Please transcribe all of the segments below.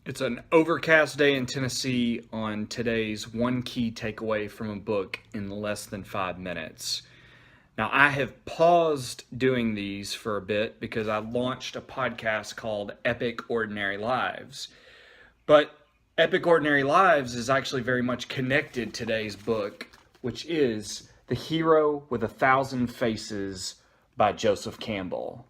It's an overcast day in Tennessee on today's one key takeaway from a book in less than 5 minutes. Now, I have paused doing these for a bit because I launched a podcast called Epic Ordinary Lives. But Epic Ordinary Lives is actually very much connected to today's book, which is The Hero with 1,000 Faces by Joseph Campbell.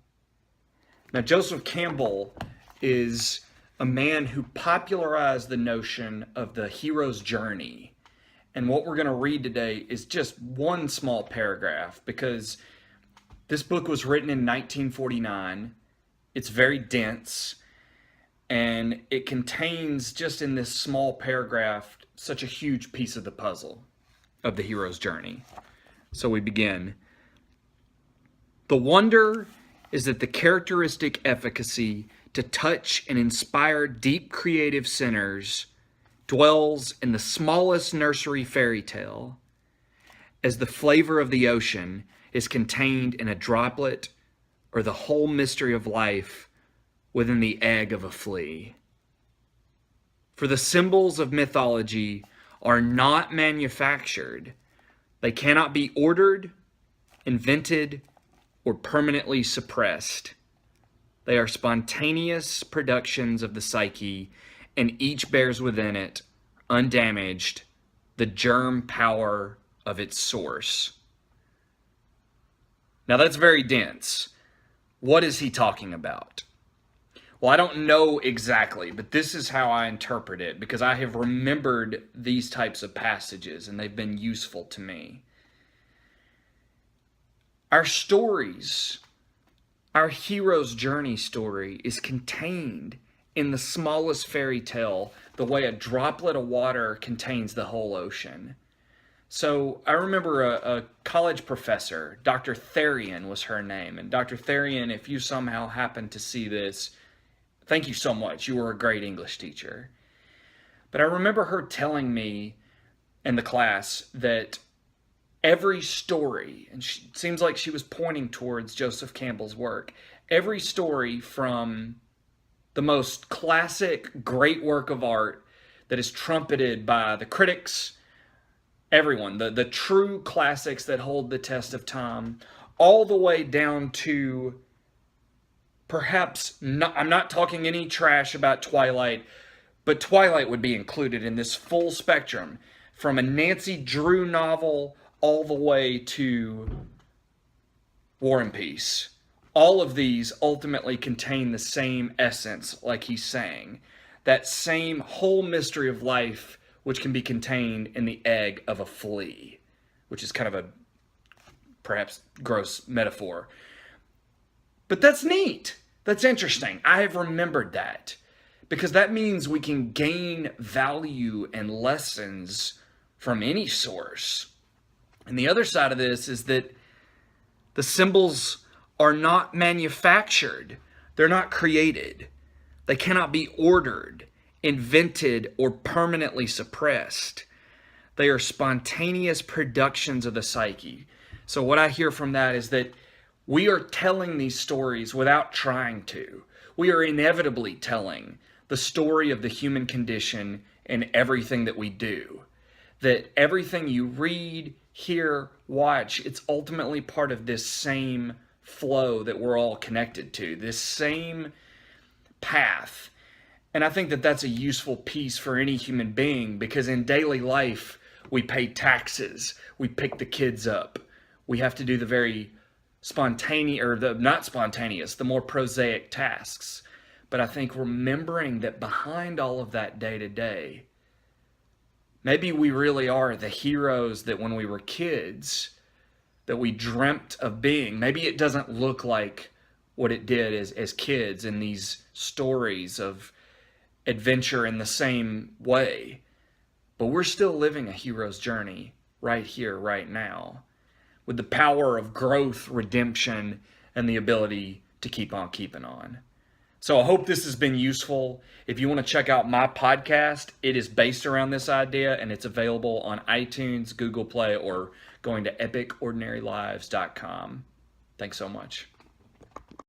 Now, Joseph Campbell is a man who popularized the notion of the hero's journey. And what we're going to read today is just one small paragraph because this book was written in 1949. It's very dense, and it contains, just in this small paragraph, such a huge piece of the puzzle of the hero's journey. So we begin. The wonder is that the characteristic efficacy to touch and inspire deep creative centers dwells in the smallest nursery fairy tale, as the flavor of the ocean is contained in a droplet, or the whole mystery of life within the egg of a flea. For the symbols of mythology are not manufactured. They cannot be ordered, invented, or permanently suppressed. They are spontaneous productions of the psyche, and each bears within it, undamaged, the germ power of its source. Now that's very dense. What is he talking about? Well, I don't know exactly, but this is how I interpret it because I have remembered these types of passages and they've been useful to me. Our stories, our hero's journey story, is contained in the smallest fairy tale, the way a droplet of water contains the whole ocean. So I remember a college professor, Dr. Therian was her name. And Dr. Therian, if you somehow happen to see this, thank you so much. You were a great English teacher. But I remember her telling me in the class that every story, and it seems like she was pointing towards Joseph Campbell's work, every story from the most classic, great work of art that is trumpeted by the critics, everyone, the true classics that hold the test of time, all the way down to I'm not talking any trash about Twilight, but Twilight would be included in this full spectrum, from a Nancy Drew novel all the way to War and Peace. All of these ultimately contain the same essence, like he's saying. That same whole mystery of life, which can be contained in the egg of a flea, which is kind of a perhaps gross metaphor. But that's neat. That's interesting. I have remembered that because that means we can gain value and lessons from any source. And the other side of this is that the symbols are not manufactured. They're not created. They cannot be ordered, invented, or permanently suppressed. They are spontaneous productions of the psyche. So what I hear from that is that we are telling these stories without trying to. We are inevitably telling the story of the human condition in everything that we do. That everything you read, hear, watch, it's ultimately part of this same flow that we're all connected to, this same path. And I think that that's a useful piece for any human being because in daily life, we pay taxes, we pick the kids up, we have to do the very spontaneous, or the not spontaneous, the more prosaic tasks. But I think remembering that behind all of that day to day, maybe we really are the heroes that when we were kids, that we dreamt of being. Maybe it doesn't look like what it did as kids in these stories of adventure in the same way. But we're still living a hero's journey right here, right now, with the power of growth, redemption, and the ability to keep on keeping on. So I hope this has been useful. If you want to check out my podcast, it is based around this idea, and it's available on iTunes, Google Play, or going to epicordinarylives.com. Thanks so much.